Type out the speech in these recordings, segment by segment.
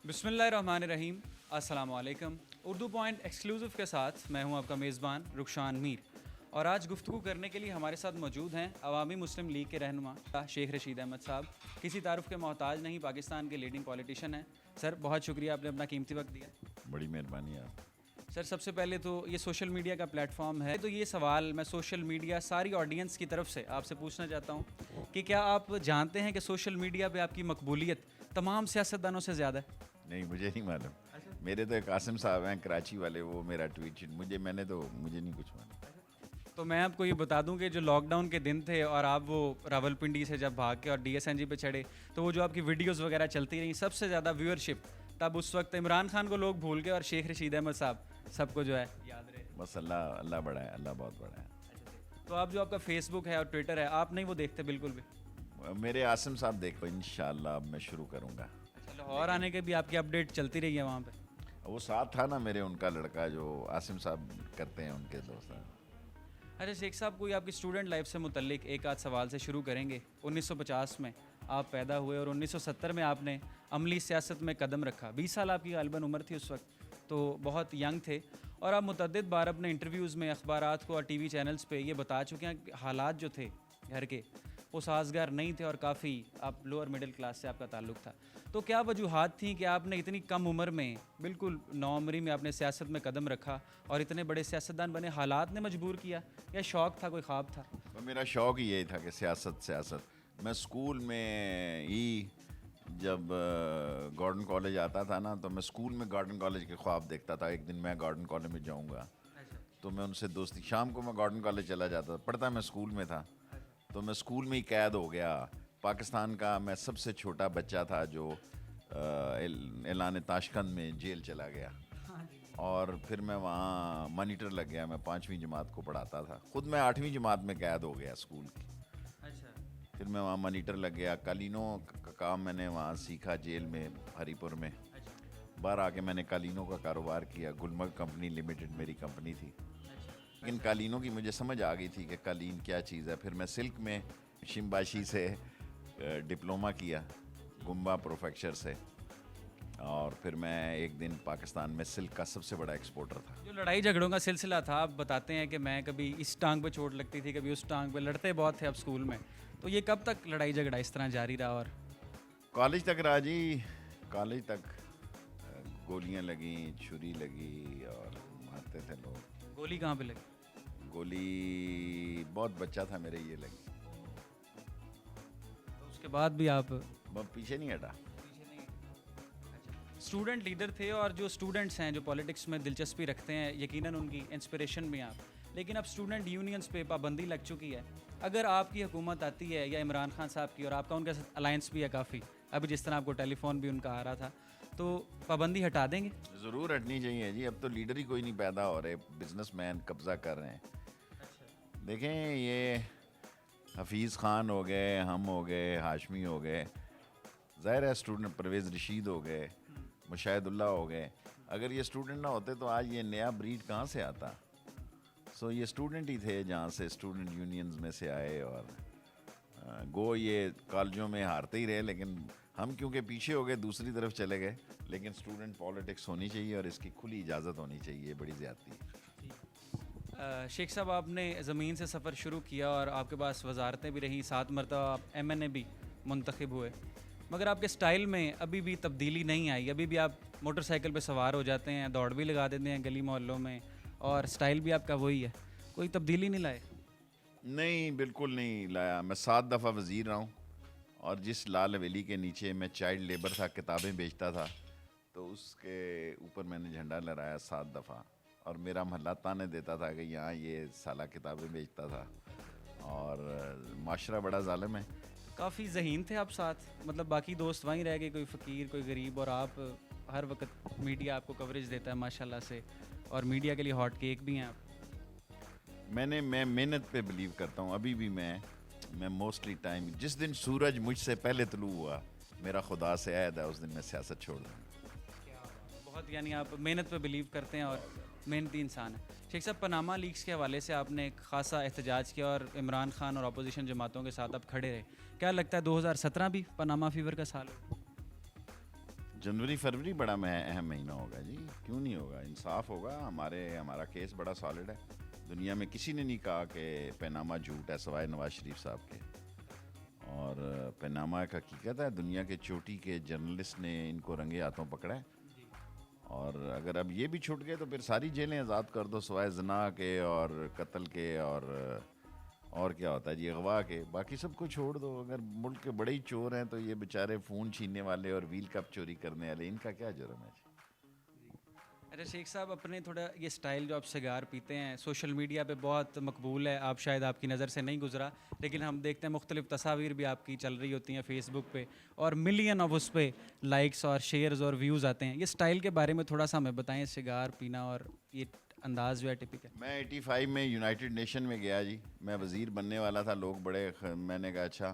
بسم اللہ الرحمن الرحیم. السلام علیکم. اردو پوائنٹ ایکسکلوزیو کے ساتھ میں ہوں آپ کا میزبان رخشان میر, اور آج گفتگو کرنے کے لیے ہمارے ساتھ موجود ہیں عوامی مسلم لیگ کے رہنما شیخ رشید احمد صاحب. کسی تعارف کے محتاج نہیں, پاکستان کے لیڈنگ پولیٹیشین ہیں. سر بہت شکریہ, آپ نے اپنا قیمتی وقت دیا. بڑی مہربانی آپ. سر سب سے پہلے تو یہ سوشل میڈیا کا پلیٹ فارم ہے, تو یہ سوال میں سوشل میڈیا ساری آڈینس کی طرف سے آپ سے پوچھنا چاہتا ہوں کہ کیا آپ جانتے ہیں کہ سوشل میڈیا پہ آپ کی مقبولیت تمام سیاستدانوں سے زیادہ ہے؟ نہیں, مجھے نہیں معلوم. میرے تو قاسم صاحب ہیں کراچی والے, وہ میرا ٹویٹ مجھے نہیں کچھ معلوم. تو میں آپ کو یہ بتا دوں کہ جو لاک ڈاؤن کے دن تھے اور آپ وہ راولپنڈی سے جب بھاگ کے اور ڈی ایس این جی پہ چڑھے, تو وہ جو آپ کی ویڈیوز وغیرہ چلتی رہیں, سب سے زیادہ ویورشپ تب اس وقت عمران خان کو لوگ بھول گئے اور شیخ رشید احمد صاحب سب کو جو ہے یاد رہے. بس اللہ بڑا ہے, اللہ بہت بڑا ہے. تو آپ جو آپ کا فیس بک ہے اور ٹویٹر ہے, آپ نہیں وہ دیکھتے بالکل بھی؟ میرے عاصم صاحب دیکھو, انشاءاللہ اب میں شروع کروں گا. لاہور آنے کے بھی آپ کی اپڈیٹ چلتی رہی ہے وہاں پہ؟ وہ ساتھ تھا نا میرے, ان کا لڑکا جو عاصم صاحب کرتے ہیں, ان کے دوست ہیں. اچھا شیخ صاحب, کوئی آپ کی اسٹوڈنٹ لائف سے متعلق ایک آدھ سوال سے شروع کریں گے. 1950 میں آپ پیدا ہوئے اور 1970 میں آپ نے عملی سیاست میں قدم رکھا. 20 سال آپ کی غالباً عمر تھی اس وقت, تو بہت ینگ تھے, اور آپ متعدد بار اپنے انٹرویوز میں, اخبارات کو اور ٹی وی چینلز پہ یہ بتا چکے ہیں کہ حالات جو تھے گھر کے وہ سازگار نہیں تھے, اور کافی آپ لوور مڈل کلاس سے آپ کا تعلق تھا. تو کیا وجوہات تھیں کہ آپ نے اتنی کم عمر میں, بالکل نوعمری میں آپ نے سیاست میں قدم رکھا اور اتنے بڑے سیاستدان بنے؟ حالات نے مجبور کیا یا شوق تھا, کوئی خواب تھا؟ میرا شوق ہی یہی تھا کہ سیاست. میں اسکول میں ہی جب گارڈن کالج آتا تھا نا, تو میں اسکول میں گارڈن کالج کے خواب دیکھتا تھا. ایک دن میں گارڈن کالج میں جاؤں گا, تو میں ان سے دوستی, شام کو میں گارڈن کالج چلا جاتا تھا. پڑھتا میں اسکول میں تھا, تو میں اسکول میں ہی قید ہو گیا. پاکستان کا میں سب سے چھوٹا بچہ تھا جو اعلان تاشقند میں جیل چلا گیا, اور پھر میں وہاں مانیٹر لگ گیا. میں 5ویں جماعت کو پڑھاتا تھا, خود میں 8ویں جماعت میں قید ہو گیا اسکول کی. پھر میں وہاں مانیٹر لگ گیا. قالینوں کا کام میں نے وہاں سیکھا جیل میں, ہری پور میں. باہر آ کے میں نے قالینوں کا کاروبار کیا. گلمرگ کمپنی لمیٹڈ میری کمپنی تھی, لیکن قالینوں کی مجھے سمجھ آ گئی تھی کہ قالین کیا چیز ہے. پھر میں سلک میں شمباشی سے ڈپلومہ کیا, گمبا پروفیکچر سے, اور پھر میں ایک دن پاکستان میں سلک کا سب سے بڑا ایکسپورٹر تھا. جو لڑائی جھگڑوں کا سلسلہ تھا, آپ بتاتے ہیں کہ میں کبھی اس ٹانگ پہ چوٹ لگتی تھی, کبھی اس ٹانگ پہ, لڑتے بہت تھے آپ اسکول میں, تو یہ کب تک لڑائی جھگڑا اس طرح جاری رہا؟ اور کالج تک رہا جی. کالج تک گولیاں لگیں, چھری لگی, اور مارتے تھے لوگ. گولی کہاں پہ لگی؟ گولی بہت بچہ تھا میرے, یہ لگی. تو اس کے بعد بھی آپ بہت پیچھے نہیں ہٹا. اسٹوڈنٹ لیڈر تھے, اور جو اسٹوڈنٹس ہیں جو پولیٹکس میں دلچسپی رکھتے ہیں, یقیناً ان کی انسپریشن بھی آپ. لیکن اب اسٹوڈنٹ یونینس پہ پابندی لگ چکی ہے. اگر آپ کی حکومت آتی ہے, یا عمران خان صاحب کی, اور آپ کا ان کے ساتھ الائنس بھی ہے کافی, ابھی جس طرح آپ کو ٹیلی فون بھی ان کا آ رہا تھا, تو پابندی ہٹا دیں گے؟ ضرور ہٹنی چاہیے جی. اب تو لیڈر ہی کوئی نہیں پیدا ہو رہے, بزنس مین قبضہ کر رہے ہیں. دیکھیں, یہ حفیظ خان ہو گئے, ہم ہو گئے, ہاشمی ہو گئے, ظاہر ہے اسٹوڈنٹ, پرویز رشید ہو گئے, مشاہد اللہ ہو گئے. اگر یہ اسٹوڈنٹ نہ ہوتے تو آج یہ نیا بریڈ کہاں سے آتا؟ سو یہ اسٹوڈنٹ ہی تھے جہاں سے اسٹوڈنٹ یونینز میں سے آئے, اور گو یہ کالجوں میں ہارتے ہی رہے, لیکن ہم کیونکہ پیچھے ہو گئے دوسری طرف چلے گئے. لیکن اسٹوڈنٹ پالیٹکس ہونی چاہیے, اور اس کی کھلی اجازت ہونی چاہیے. بڑی زیادتی ہے. شیخ صاحب, آپ نے زمین سے سفر شروع کیا, اور آپ کے پاس وزارتیں بھی رہیں, 7 مرتبہ آپ ایم این اے بھی منتخب ہوئے, مگر آپ کے سٹائل میں ابھی بھی تبدیلی نہیں آئی. ابھی بھی آپ موٹر سائیکل پہ سوار ہو جاتے ہیں, دوڑ بھی لگا دیتے ہیں گلی محلوں میں, اور سٹائل بھی آپ کا وہی ہے. کوئی تبدیلی نہیں لائے؟ نہیں, بالکل نہیں لایا. میں 7 دفعہ وزیر رہا ہوں, اور جس لال حویلی کے نیچے میں چائلڈ لیبر تھا, کتابیں بیچتا تھا, تو اس کے اوپر میں نے جھنڈا لہرایا 7 دفعہ. اور میرا محلہ تانے دیتا تھا کہ یہاں یہ سالہ کتابیں بیچتا تھا, اور معاشرہ بڑا ظالم ہے. کافی ذہین تھے آپ ساتھ, مطلب باقی دوست وہیں رہ گئے, کوئی فقیر کوئی غریب, اور آپ ہر وقت میڈیا آپ کو کوریج دیتا ہے ماشاءاللہ سے, اور میڈیا کے لیے ہاٹ کیک بھی ہیں آپ. میں محنت پہ بلیو کرتا ہوں. ابھی بھی میں موسٹلی ٹائم, جس دن سورج مجھ سے پہلے طلوع ہوا, میرا خدا سے عہد ہے, اس دن میں سیاست چھوڑ دوں. بہت, یعنی آپ محنت پہ بلیو کرتے ہیں, اور محنتی انسان ہے. شیخ صاحب, پاناما لیکس کے حوالے سے آپ نے ایک خاصا احتجاج کیا اور عمران خان اور اپوزیشن جماعتوں کے ساتھ آپ کھڑے رہے. کیا لگتا ہے 2017 بھی پاناما فیور کا سال ہے؟ جنوری فروری بڑا اہم مہینہ ہوگا جی, کیوں نہیں ہوگا, انصاف ہوگا. ہمارا کیس بڑا سالڈ ہے. دنیا میں کسی نے نہیں کہا کہ پیناما جھوٹ ہے سوائے نواز شریف صاحب کے, اور پیناما ایک حقیقت ہے. دنیا کے چوٹی کے جرنلسٹ نے ان کو رنگے ہاتھوں پکڑا ہے, اور اگر اب یہ بھی چھوٹ گئے تو پھر ساری جیلیں آزاد کر دو سوائے زنا کے اور قتل کے اور کیا ہوتا ہے جی, اغوا کے. باقی سب کو چھوڑ دو. اگر ملک کے بڑے ہی چور ہیں تو یہ بیچارے فون چھیننے والے اور ویل کپ چوری کرنے والے, ان کا کیا جرم ہے جی؟ اچھا شیخ صاحب, اپنے تھوڑا یہ سٹائل جو آپ سگار پیتے ہیں سوشل میڈیا پہ بہت مقبول ہے. آپ شاید آپ کی نظر سے نہیں گزرا, لیکن ہم دیکھتے ہیں مختلف تصاویر بھی آپ کی چل رہی ہوتی ہیں فیس بک پہ, اور ملین آف اس پہ لائکس اور شیئرز اور ویوز آتے ہیں. یہ سٹائل کے بارے میں تھوڑا سا ہمیں بتائیں, سگار پینا اور یہ انداز جو ہے ٹپکل. میں 85 میں یونائٹڈ نیشن میں گیا جی, میں وزیر بننے والا تھا. لوگ بڑے میں نے کہا اچھا.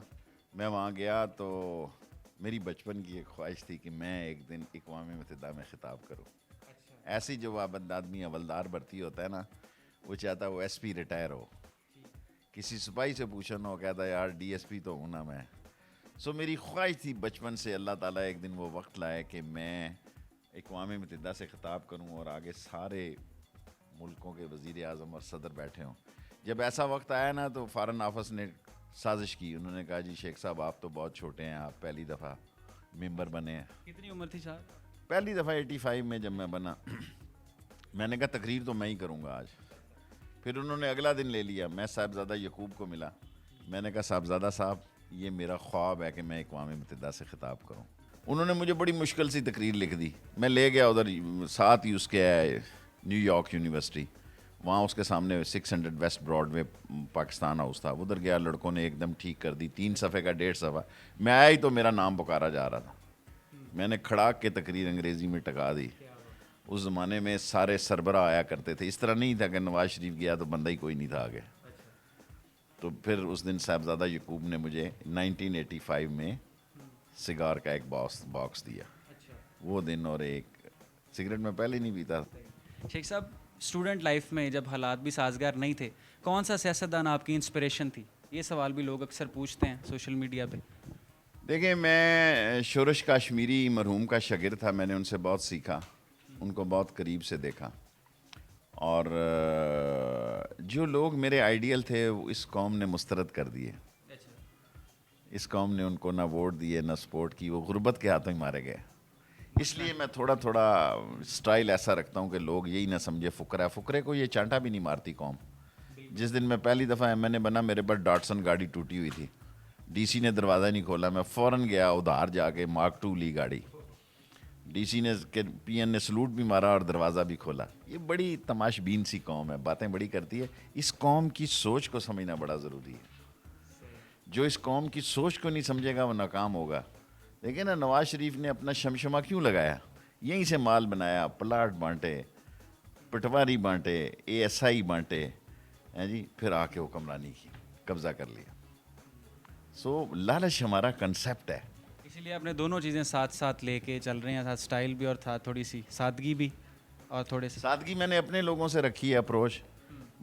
میں وہاں گیا تو میری بچپن کی ایک خواہش تھی کہ میں ایک دن اقوام متحدہ میں خطاب کروں. ایسی جو وابند آدمی حولدار بھرتی ہوتا ہے نا, وہ چاہتا ہے وہ ایس پی ریٹائر ہو. کسی سپاہی سے پوچھو نا, وہ کہتا ہے یار ڈی ایس پی تو ہوں نا میں. سو میری خواہش تھی بچپن سے, اللہ تعالیٰ ایک دن وہ وقت لائے کہ میں اقوام متحدہ سے خطاب کروں اور آگے سارے ملکوں کے وزیر اعظم اور صدر بیٹھے ہوں. جب ایسا وقت آیا نا تو فارن آفس نے سازش کی. انہوں نے کہا جی شیخ صاحب آپ تو بہت چھوٹے ہیں, آپ پہلی دفعہ ممبر بنے ہیں. کتنی عمر تھی صاحب؟ پہلی دفعہ 85 میں جب میں بنا. میں نے کہا تقریر تو میں ہی کروں گا آج. پھر انہوں نے اگلا دن لے لیا. میں صاحبزادہ یعقوب کو ملا. میں نے کہا صاحبزادہ صاحب یہ میرا خواب ہے کہ میں اقوام متحدہ سے خطاب کروں. انہوں نے مجھے بڑی مشکل سی تقریر لکھ دی. میں لے گیا ادھر, ساتھ ہی اس کے ہے نیو یارک یونیورسٹی, وہاں اس کے سامنے 600 ویسٹ براڈ وے پاکستان ہاؤس تھا. ادھر گیا, لڑکوں نے ایک دم ٹھیک کر دی. 3 صفحے کا 1.5 صفحہ. میں آیا ہی تو میرا نام پکارا جا رہا تھا. میں نے کھڑاک کے تقریر انگریزی میں ٹکا دی. اس زمانے میں سارے سربراہ آیا کرتے تھے, اس طرح نہیں تھا کہ نواز شریف گیا تو بندہ ہی کوئی نہیں تھا آگے. تو پھر اس دن صاحبزادہ یعقوب نے مجھے 1985 میں سگار کا ایک باکس دیا. وہ دن, اور ایک سگریٹ میں پہلے نہیں پیتا. شیخ صاحب, اسٹوڈنٹ لائف میں جب حالات بھی سازگار نہیں تھے, کون سا سیاستدان آپ کی انسپریشن تھی؟ یہ سوال بھی لوگ اکثر پوچھتے ہیں سوشل میڈیا پہ. دیکھیں, میں شورش کاشمیری مرحوم کا شاگرد تھا. میں نے ان سے بہت سیکھا, ان کو بہت قریب سے دیکھا, اور جو لوگ میرے آئیڈیل تھے وہ اس قوم نے مسترد کر دیے. اس قوم نے ان کو نہ ووٹ دیے نہ سپورٹ کی. وہ غربت کے ہاتھوں ہی مارے گئے. اس لیے میں تھوڑا سٹائل ایسا رکھتا ہوں کہ لوگ یہی نہ سمجھے فقرہ ہے. فقرے کو یہ چانٹا بھی نہیں مارتی قوم. جس دن میں پہلی دفعہ ایم این اے بنا, میرے پاس ڈاٹسن گاڑی ٹوٹی ہوئی تھی. ڈی سی نے دروازہ نہیں کھولا. میں فوراً گیا ادھار جا کے مارک 2 لی گاڑی. ڈی سی نے پی این نے سلوٹ بھی مارا اور دروازہ بھی کھولا. یہ بڑی تماش بین سی قوم ہے, باتیں بڑی کرتی ہے. اس قوم کی سوچ کو سمجھنا بڑا ضروری ہے. جو اس قوم کی سوچ کو نہیں سمجھے گا وہ ناکام ہوگا. دیکھیں نا, نواز شریف نے اپنا شمشمہ کیوں لگایا؟ یہیں سے مال بنایا, پلاٹ بانٹے, پٹواری بانٹے, اے ایس آئی بانٹے ہیں جی, پھر آ کے حکمرانی کی, قبضہ کر لیا. سو لالچ ہمارا کنسیپٹ ہے. اسی لیے آپ نے دونوں چیزیں ساتھ ساتھ لے کے چل رہے ہیں, ساتھ سٹائل بھی اور تھا تھوڑی سی سادگی بھی, اور تھوڑے سے سادگی میں نے اپنے لوگوں سے رکھی ہے اپروچ.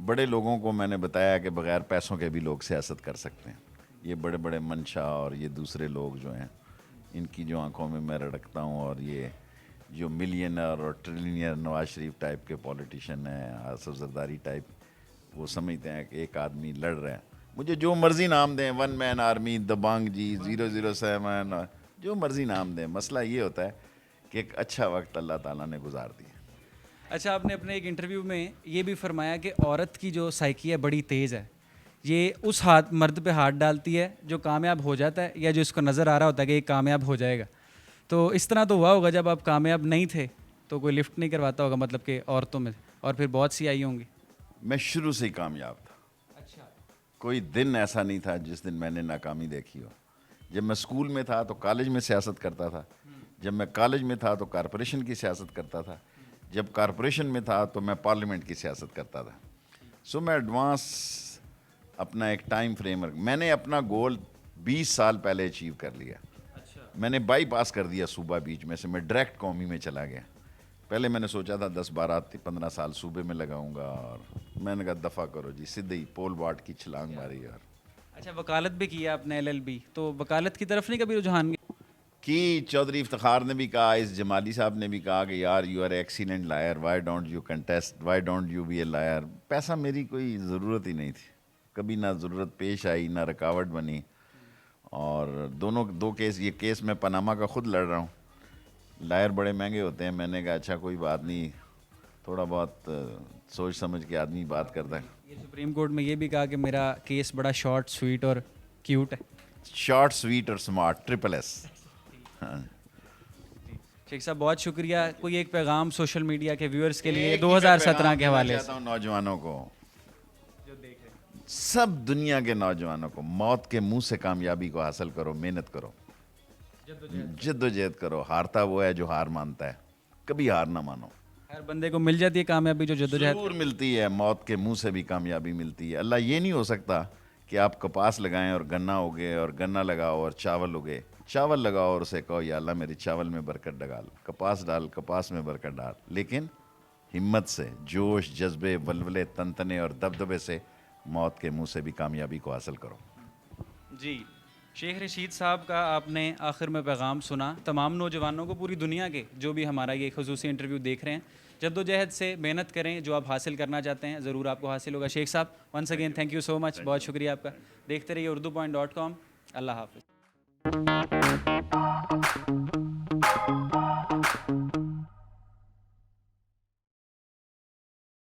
بڑے لوگوں کو میں نے بتایا کہ بغیر پیسوں کے بھی لوگ سیاست کر سکتے ہیں. یہ بڑے بڑے منشا اور یہ دوسرے لوگ جو ہیں, ان کی جو آنکھوں میں میں رڑکتا ہوں, اور یہ جو ملینر اور ٹریلینئر نواز شریف ٹائپ کے پولیٹیشین ہیں, آصف زرداری ٹائپ, وہ سمجھتے ہیں کہ ایک آدمی لڑ رہے ہیں. مجھے جو مرضی نام دیں, 1 مین آرمی, دبانگ جی, 007, جو مرضی نام دیں. مسئلہ یہ ہوتا ہے کہ ایک اچھا وقت اللہ تعالیٰ نے گزار دیا. اچھا, آپ نے اپنے ایک انٹرویو میں یہ بھی فرمایا کہ عورت کی جو سائیکی ہے بڑی تیز ہے. یہ اس مرد پہ ہاتھ ڈالتی ہے جو کامیاب ہو جاتا ہے, یا جو اس کو نظر آ رہا ہوتا ہے کہ یہ کامیاب ہو جائے گا. تو اس طرح تو ہوا ہوگا جب آپ کامیاب نہیں تھے تو کوئی لفٹ نہیں کرواتا ہوگا, مطلب کہ عورتوں میں, اور پھر بہت سی آئی ہوں گی. میں شروع سے ہی کامیاب تھا. اچھا, کوئی دن ایسا نہیں تھا جس دن میں نے ناکامی دیکھی ہو. جب میں اسکول میں تھا تو کالج میں سیاست کرتا تھا. جب میں کالج میں تھا تو کارپوریشن کی سیاست کرتا تھا. جب کارپوریشن میں تھا تو میں پارلیمنٹ کی سیاست کرتا تھا. سو میں ایڈوانس اپنا ایک ٹائم فریم میں نے اپنا گول 20 سال پہلے اچیو کر لیا. میں نے بائی پاس کر دیا صوبہ بیچ میں سے, میں ڈائریکٹ قومی میں چلا گیا. پہلے میں نے سوچا تھا 10-12-15 سال صوبے میں لگاؤں گا, اور میں نے کہا دفعہ کرو جی, سیدھے ہی پول واٹ کی چھلانگ ماری. اور اچھا وکالت بھی کی ہے آپ نے LLB, تو وکالت کی طرف نہیں کبھی رجحان گیا؟ کی چودھری افتخار نے بھی کہا, اس جمالی صاحب نے بھی کہا کہ یار you are excellent lawyer, why don't you contest, why don't you be a lawyer. پیسہ میری کوئی ضرورت ہی نہیں تھی, کبھی نہ ضرورت پیش آئی نہ رکاوٹ بنی. اور دو کیس, یہ کیس میں پاناما کا خود لڑ رہا ہوں, لائر بڑے مہنگے ہوتے ہیں. میں نے کہا اچھا کوئی بات نہیں, تھوڑا بہت سوچ سمجھ کے آدمی بات کرتا ہے. یہ سپریم کورٹ میں یہ بھی کہا کہ میرا کیس بڑا شارٹ سویٹ اور کیوٹ ہے. شارٹ سویٹ اور سمارٹ, SSS. شیخ صاحب بہت شکریہ. کوئی ایک پیغام سوشل میڈیا کے ویورز کے لیے 2017 کے حوالے سے؟ چاہتا ہوں نوجوانوں کو, سب دنیا کے نوجوانوں کو, موت کے منہ سے کامیابی کو حاصل کرو, محنت کرو, جد و جہد کرو. ہارتا وہ ہے جو ہار مانتا ہے, کبھی ہار نہ مانو. ہر بندے کو مل جاتی ہے کامیابی جو جدوجہد. ضرور ملتی ہے, موت کے منہ سے بھی کامیابی ملتی ہے. اللہ یہ نہیں ہو سکتا کہ آپ کپاس لگائیں اور گنا اگے, اور گنا لگاؤ اور چاول اگے. چاول لگاؤ اور اسے کہو یا اللہ میری چاول میں برکت ڈال, کپاس ڈال کپاس میں برکت ڈال. لیکن ہمت سے, جوش جذبے ولولے تنتنے اور دبدبے سے موت کے منہ سے بھی کامیابی کو حاصل کرو. جی شیخ رشید صاحب کا آپ نے آخر میں پیغام سنا. تمام نوجوانوں کو, پوری دنیا کے جو بھی ہمارا یہ خصوصی انٹرویو دیکھ رہے ہیں, جد و جہد سے محنت کریں, جو آپ حاصل کرنا چاہتے ہیں ضرور آپ کو حاصل ہوگا. شیخ صاحب once again thank you so much, بہت شکریہ آپ کا. دیکھتے رہیے اردو.com. اللہ حافظ.